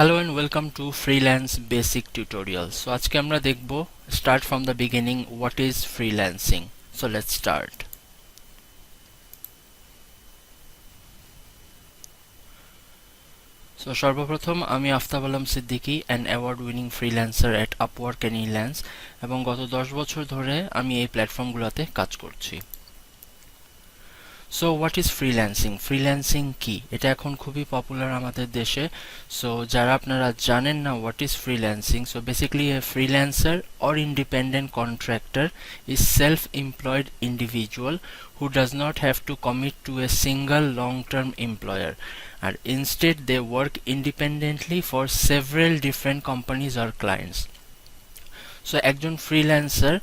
Hello and welcome to Freelance Basic Tutorial. So আজকে আমরা দেখব start from the beginning what is freelancing. So let's start. So সর্বপ্রথম আমি Aftab Alam Siddiqui an award winning freelancer at Upwork and Freelance এবং গত 10 বছর ধরে আমি এই প্ল্যাটফর্মগুলোতে কাজ করছি। So what is freelancing? Freelancing কি? এটা এখন খুবই পপুলার আমাদের দেশে। সো যারা আপনারা জানেন না what is freelancing, so basically a freelancer or independent contractor is self employed individual who does not have to commit to a single long-term employer and instead they work independently for several different companies or clients. So একজন freelancer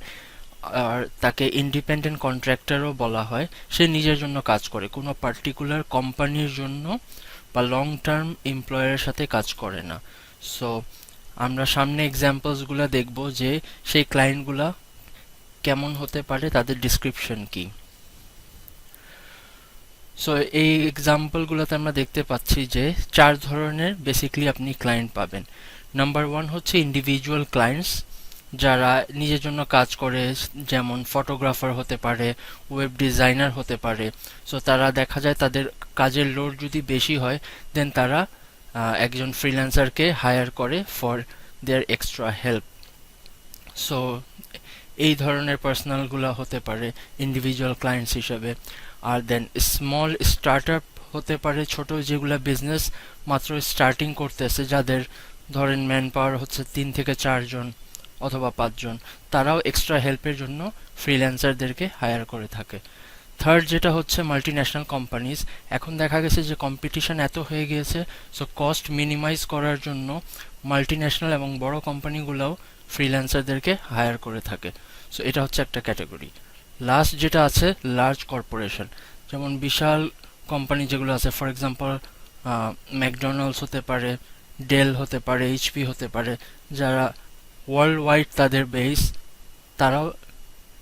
আর তাকে independent কন্ট্রাক্টরও বলা হয়। সে নিজের জন্য কাজ করে, কোনো particular কোম্পানির জন্য বা লং টার্ম এমপ্লয়ারের সাথে কাজ করে না। সো আমরা সামনে এক্সাম্পলসগুলো দেখব যে সেই ক্লায়েন্টগুলা কেমন হতে পারে, তাদের ডিসক্রিপশন কি। সো এই এক্সাম্পলগুলোতে আমরা দেখতে পাচ্ছি যে 4 ধরনের বেসিক্যালি আপনি ক্লায়েন্ট পাবেন। নাম্বার 1 হচ্ছে ইন্ডিভিজুয়াল ক্লায়েন্টস, যারা নিজের জন্য কাজ করে, যেমন ফটোগ্রাফার হতে পারে, ওয়েব ডিজাইনার হতে পারে। সো তারা দেখা যায় তাদের কাজের লোড যদি বেশি হয় দেন তারা একজন ফ্রিল্যান্সারকে হায়ার করে for their extra help. So এই ধরনের পার্সোনালগুলো হতে পারে ইন্ডিভিজুয়াল ক্লায়েন্টস হিসেবে। আর দেন স্মল স্টার্টআপ হতে পারে, ছোট যেগুলো বিজনেস মাত্র স্টার্টিং করতেছে, যাদের ধরেন ম্যান পাওয়ার হচ্ছে 3 থেকে 4 জন অথবা 5 জন, তারাও এক্সট্রা হেল্পের জন্য ফ্রিল্যান্সারদেরকে হায়ার করে থাকে। থার্ড যেটা হচ্ছে মাল্টিন্যাশনাল কোম্পানিজ। এখন দেখা গেছে যে কম্পিটিশন এত হয়ে গিয়েছে, সো কস্ট মিনিমাইজ করার জন্য মাল্টিন্যাশনাল এবং বড় কোম্পানিগুলোও ফ্রিল্যান্সারদেরকে হায়ার করে থাকে। সো এটা হচ্ছে একটা ক্যাটাগরি। লাস্ট যেটা আছে লার্জ কর্পোরেশন, যেমন বিশাল কোম্পানি যেগুলো আছে, ফর এক্সাম্পল ম্যাকডোনাল্ডস হতে পারে, ডেল হতে পারে, এইচপি হতে পারে, যারা ওয়ার্ল্ড ওয়াইড তাদের বেস, তারাও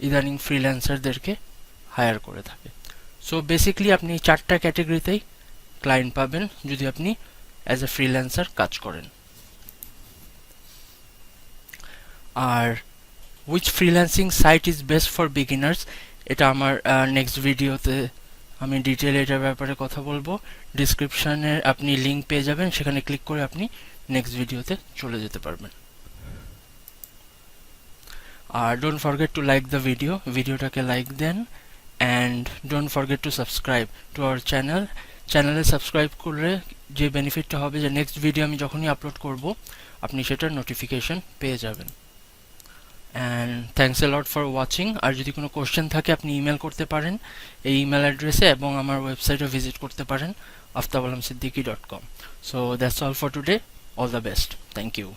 ইদানিং ফ্রিল্যান্সারদেরকে হায়ার করে থাকে। সো বেসিক্যালি আপনি 4টা ক্যাটাগরিতেই ক্লায়েন্ট পাবেন যদি আপনি অ্যাজ এ ফ্রিল্যান্সার কাজ করেন। আর which freelancing site is best for beginners, এটা আমার নেক্সট ভিডিওতে আমি ডিটেল এটার ব্যাপারে কথা বলবো। ডিসক্রিপশনে আপনি লিঙ্ক পেয়ে যাবেন, সেখানে ক্লিক করে আপনি নেক্সট ভিডিওতে চলে যেতে পারবেন। আর don't forget to like the ভিডিওটাকে লাইক দেন, and don't forget to subscribe to our চ্যানেলে সাবস্ক্রাইব করলে যে বেনিফিটটা হবে যে নেক্সট ভিডিও আমি যখনই আপলোড করব আপনি সেটার নোটিফিকেশন পেয়ে যাবেন। And thanks a lot for watching. আর যদি কোনো কোশ্চেন থাকে আপনি ইমেল করতে পারেন এই ইমেল অ্যাড্রেসে, এবং আমার ওয়েবসাইটও ভিজিট করতে পারেন aftabalamsiddiqui.com. So that's all for today. All the best. Thank you.